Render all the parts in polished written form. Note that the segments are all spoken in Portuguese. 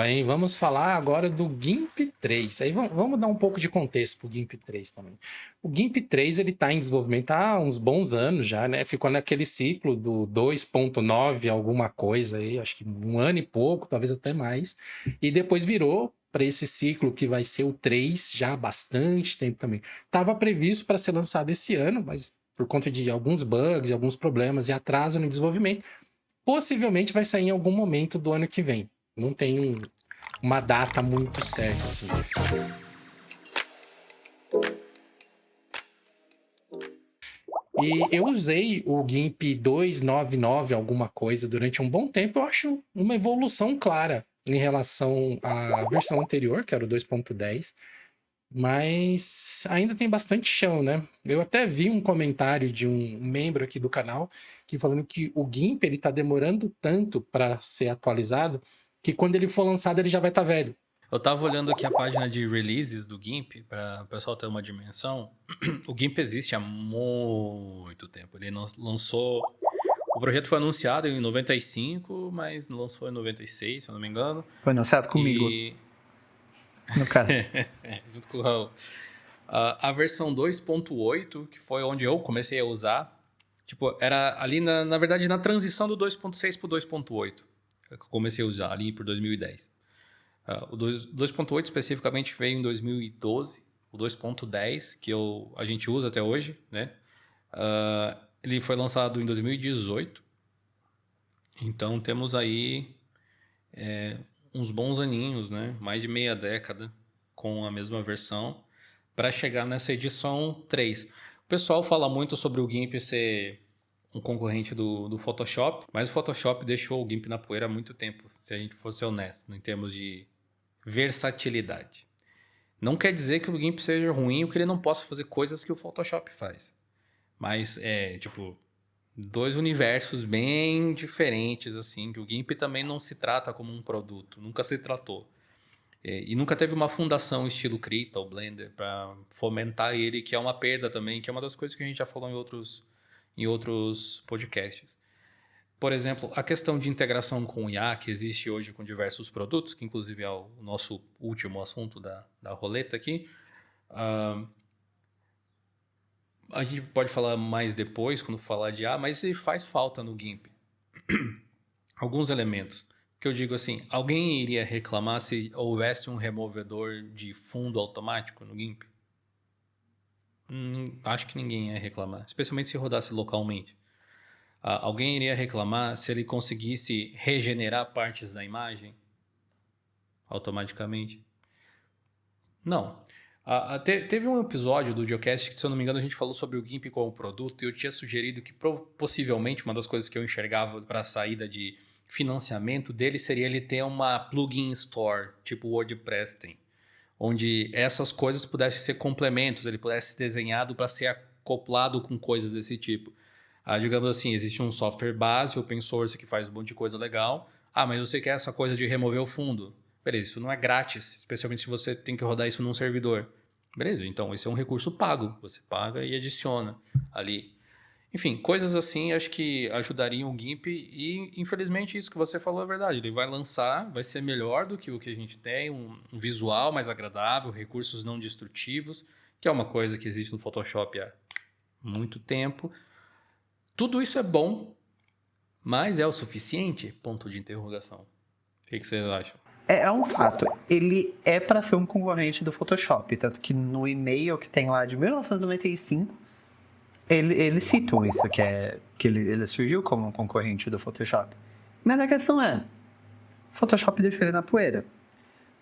Aí vamos falar agora do GIMP 3. Aí vamos dar um pouco de contexto pro GIMP 3 também. O GIMP 3 ele tá em desenvolvimento há uns bons anos já, né? Ficou naquele ciclo do 2.9 alguma coisa aí, acho que um ano e pouco, talvez até mais. E depois virou para esse ciclo que vai ser o 3 já há bastante tempo também. Tava previsto para ser lançado esse ano, mas por conta de alguns bugs, alguns problemas e atraso no desenvolvimento, possivelmente vai sair em algum momento do ano que vem. Não tem uma data muito certa, assim. E eu usei o GIMP 299 alguma coisa durante um bom tempo. Eu acho uma evolução clara em relação à versão anterior, que era o 2.10. Mas ainda tem bastante chão, né? Eu até vi um comentário de um membro aqui do canal que falando que o GIMP ele tá demorando tanto para ser atualizado que quando ele for lançado ele já vai estar velho. Eu tava olhando aqui a página de releases do GIMP, para o pessoal ter uma dimensão. O GIMP existe há muito tempo. Ele lançou. O projeto foi anunciado em 95, mas lançou em 96, se eu não me engano. Foi anunciado comigo, E. no caso. Junto com o Raul. A versão 2.8, que foi onde eu comecei a usar, tipo, era ali, na verdade, na transição do 2.6 pro 2.8, que eu comecei a usar ali por 2010. O 2.8 especificamente veio em 2012, o 2.10, que a gente usa até hoje, né? Ele foi lançado em 2018, então temos aí uns bons aninhos, né? Mais de meia década com a mesma versão para chegar nessa edição 3. O pessoal fala muito sobre o GIMP ser um concorrente do Photoshop, mas o Photoshop deixou o GIMP na poeira há muito tempo, se a gente fosse honesto, em termos de versatilidade. Não quer dizer que o GIMP seja ruim ou que ele não possa fazer coisas que o Photoshop faz. Mas tipo, dois universos bem diferentes, assim, que o GIMP também não se trata como um produto, nunca se tratou. E nunca teve uma fundação estilo Krita ou Blender para fomentar ele, que é uma perda também, que é uma das coisas que a gente já falou em outros podcasts. Por exemplo, a questão de integração com o IA, que existe hoje com diversos produtos, que inclusive é o nosso último assunto da roleta aqui. A gente pode falar mais depois, quando falar de IA, mas faz falta no GIMP. Alguns elementos. Que eu digo assim, alguém iria reclamar se houvesse um removedor de fundo automático no GIMP? Acho que ninguém ia reclamar, especialmente se rodasse localmente. Alguém iria reclamar se ele conseguisse regenerar partes da imagem automaticamente? Não. Teve um episódio do Geocast que, se eu não me engano, a gente falou sobre o GIMP como produto e eu tinha sugerido que possivelmente uma das coisas que eu enxergava para a saída de financiamento dele seria ele ter uma plugin store, tipo o WordPress tem, onde essas coisas pudessem ser complementos, ele pudesse ser desenhado para ser acoplado com coisas desse tipo. Digamos assim, existe um software base, open source, que faz um monte de coisa legal. Mas você quer essa coisa de remover o fundo. Beleza, isso não é grátis, especialmente se você tem que rodar isso num servidor. Beleza, então esse é um recurso pago. Você paga e adiciona ali. Enfim, coisas assim acho que ajudariam o GIMP e, infelizmente, isso que você falou é verdade. Ele vai lançar, vai ser melhor do que o que a gente tem, um visual mais agradável, recursos não destrutivos, que é uma coisa que existe no Photoshop há muito tempo. Tudo isso é bom, mas é o suficiente? Ponto de interrogação. O que vocês acham? É um fato. Ele é para ser um concorrente do Photoshop. Tanto que no e-mail que tem lá de 1995, eles citam isso, que ele surgiu como um concorrente do Photoshop. Mas a questão é, Photoshop deixou ele na poeira.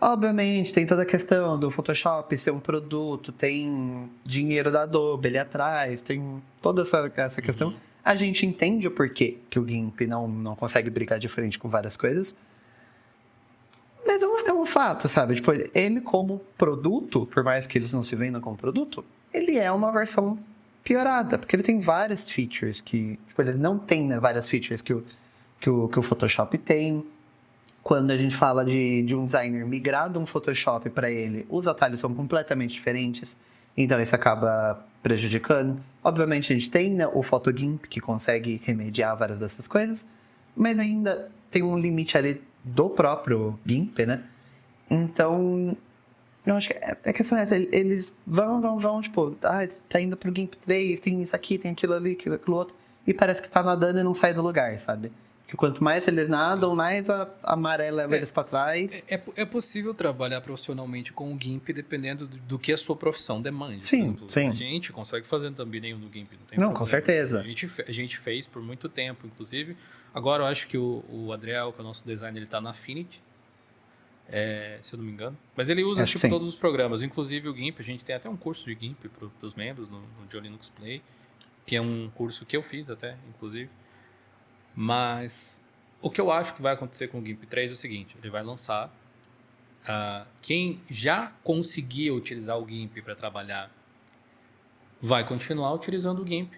Obviamente, tem toda a questão do Photoshop ser um produto, tem dinheiro da Adobe ali atrás, tem toda essa questão. A gente entende o porquê que o GIMP não consegue brigar de frente com várias coisas. Mas é um fato, sabe? Tipo, ele como produto, por mais que eles não se vendam como produto, ele é uma versão piorada, porque ele tem várias features que... Tipo, ele não tem, né, várias features que o Photoshop tem. Quando a gente fala de um designer migrar de um Photoshop para ele, os atalhos são completamente diferentes, então isso acaba prejudicando. Obviamente a gente tem, né, o PhotoGIMP, que consegue remediar várias dessas coisas, mas ainda tem um limite ali do próprio GIMP, né? Então, eu acho que a questão é essa, eles vão, tipo, tá indo pro GIMP 3, tem isso aqui, tem aquilo ali, aquilo outro, e parece que tá nadando e não sai do lugar, sabe? Que quanto mais eles nadam, mais a maré leva eles pra trás. É possível trabalhar profissionalmente com o GIMP dependendo do que a sua profissão demande. Sim, Por exemplo, sim. a gente consegue fazer thumbnail no GIMP, não tem Não, problema. com certeza. A gente fez por muito tempo, inclusive. Agora eu acho que o Adriel, que é o nosso designer, ele tá na Affinity, se eu não me engano. Mas ele usa Acho que tipo sim. todos os programas, inclusive o GIMP. A gente tem até um curso de GIMP para os membros no Joe Linux Play, que é um curso que eu fiz até, inclusive. Mas o que eu acho que vai acontecer com o GIMP 3 é o seguinte, ele vai lançar. Quem já conseguia utilizar o GIMP para trabalhar vai continuar utilizando o GIMP.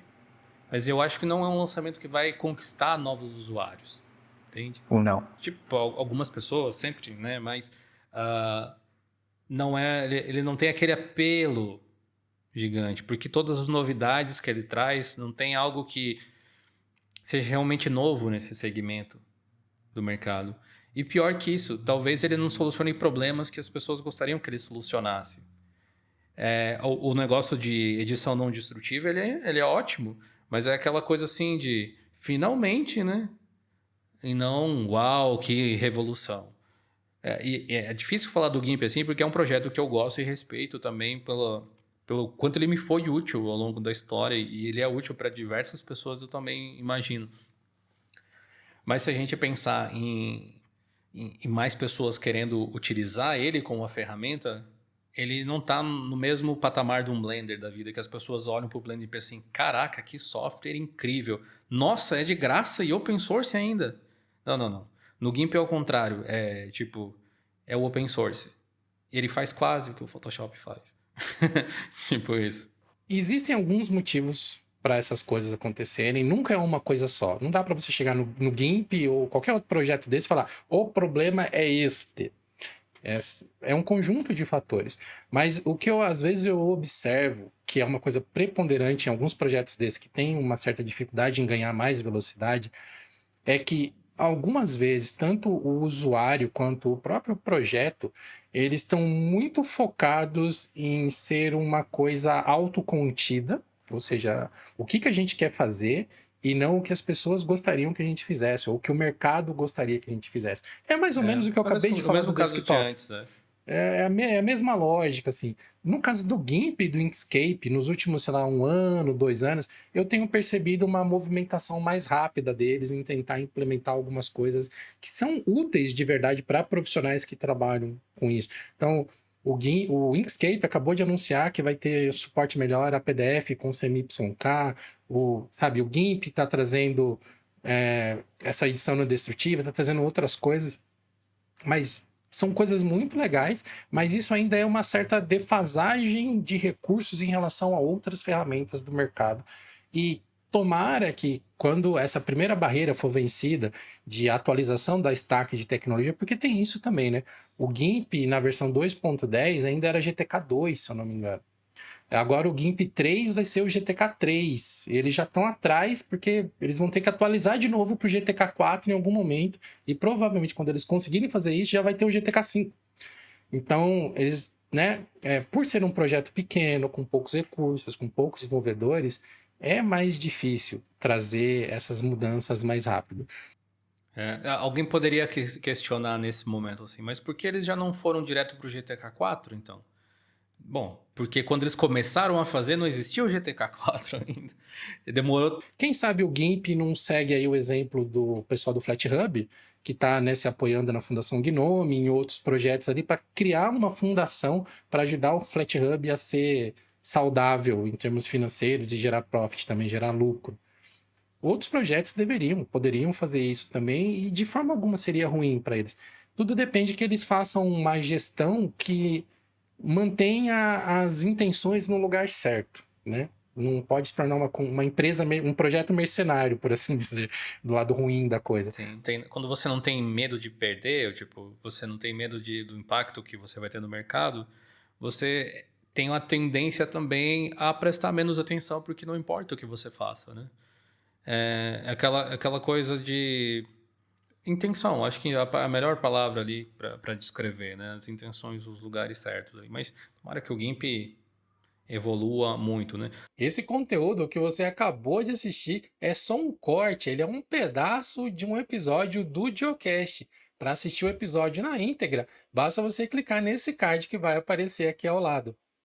Mas eu acho que não é um lançamento que vai conquistar novos usuários. Entende? Ou não. Tipo, algumas pessoas sempre, né? Mas não é, ele não tem aquele apelo gigante, porque todas as novidades que ele traz não tem algo que seja realmente novo nesse segmento do mercado. E pior que isso, talvez ele não solucione problemas que as pessoas gostariam que ele solucionasse. O negócio de edição não destrutiva, ele é ótimo, mas é aquela coisa assim de finalmente, né? E não, uau, que revolução. É difícil falar do GIMP assim, porque é um projeto que eu gosto e respeito também pelo quanto ele me foi útil ao longo da história, e ele é útil para diversas pessoas, eu também imagino. Mas se a gente pensar em mais pessoas querendo utilizar ele como uma ferramenta, ele não está no mesmo patamar de um Blender da vida, que as pessoas olham para o Blender e pensam assim, caraca, que software incrível. Nossa, é de graça e open source ainda. Não. No GIMP é o contrário, é o open source. Ele faz quase o que o Photoshop faz. Tipo isso. Existem alguns motivos para essas coisas acontecerem, nunca é uma coisa só. Não dá para você chegar no GIMP ou qualquer outro projeto desse e falar, o problema é este. É um conjunto de fatores. Mas o que às vezes eu observo, que é uma coisa preponderante em alguns projetos desses que têm uma certa dificuldade em ganhar mais velocidade, é que algumas vezes, tanto o usuário quanto o próprio projeto, eles estão muito focados em ser uma coisa autocontida, ou seja, o que a gente quer fazer e não o que as pessoas gostariam que a gente fizesse, ou o que o mercado gostaria que a gente fizesse. É mais ou menos o que eu acabei de falar do caso de desktop. antes, né? É a mesma lógica, assim. No caso do GIMP e do Inkscape, nos últimos, sei lá, 1 ano, 2 anos, eu tenho percebido uma movimentação mais rápida deles em tentar implementar algumas coisas que são úteis de verdade para profissionais que trabalham com isso. Então, o Inkscape acabou de anunciar que vai ter suporte melhor a PDF com CMYK, o GIMP está trazendo essa edição não destrutiva, está trazendo outras coisas, mas são coisas muito legais, mas isso ainda é uma certa defasagem de recursos em relação a outras ferramentas do mercado. E tomara que, quando essa primeira barreira for vencida de atualização da stack de tecnologia, porque tem isso também, né? O GIMP, na versão 2.10, ainda era GTK2, se eu não me engano. Agora o GIMP 3 vai ser o GTK 3. Eles já estão atrás, porque eles vão ter que atualizar de novo para o GTK 4 em algum momento. E provavelmente, quando eles conseguirem fazer isso, já vai ter o GTK 5. Então, eles, né, por ser um projeto pequeno, com poucos recursos, com poucos desenvolvedores, é mais difícil trazer essas mudanças mais rápido. Alguém poderia questionar nesse momento assim, mas por que eles já não foram direto para o GTK 4, então? Bom, porque quando eles começaram a fazer, não existia o GTK 4 ainda. E demorou. Quem sabe o GIMP não segue aí o exemplo do pessoal do FlatHub, que está se apoiando na Fundação Gnome, em outros projetos ali, para criar uma fundação para ajudar o FlatHub a ser saudável em termos financeiros e gerar profit também, gerar lucro. Outros projetos poderiam fazer isso também e de forma alguma seria ruim para eles. Tudo depende que eles façam uma gestão que mantenha as intenções no lugar certo, né? Não pode se tornar uma empresa, um projeto mercenário, por assim dizer, do lado ruim da coisa. Sim, quando você não tem medo de perder, você não tem medo do impacto que você vai ter no mercado, você tem uma tendência também a prestar menos atenção porque não importa o que você faça, né? É aquela coisa de... Intenção, acho que a melhor palavra ali para descrever, né? As intenções, os lugares certos ali. Mas tomara que o GIMP evolua muito, né? Esse conteúdo que você acabou de assistir é só um corte, ele é um pedaço de um episódio do Geocast. Para assistir o episódio na íntegra, basta você clicar nesse card que vai aparecer aqui ao lado.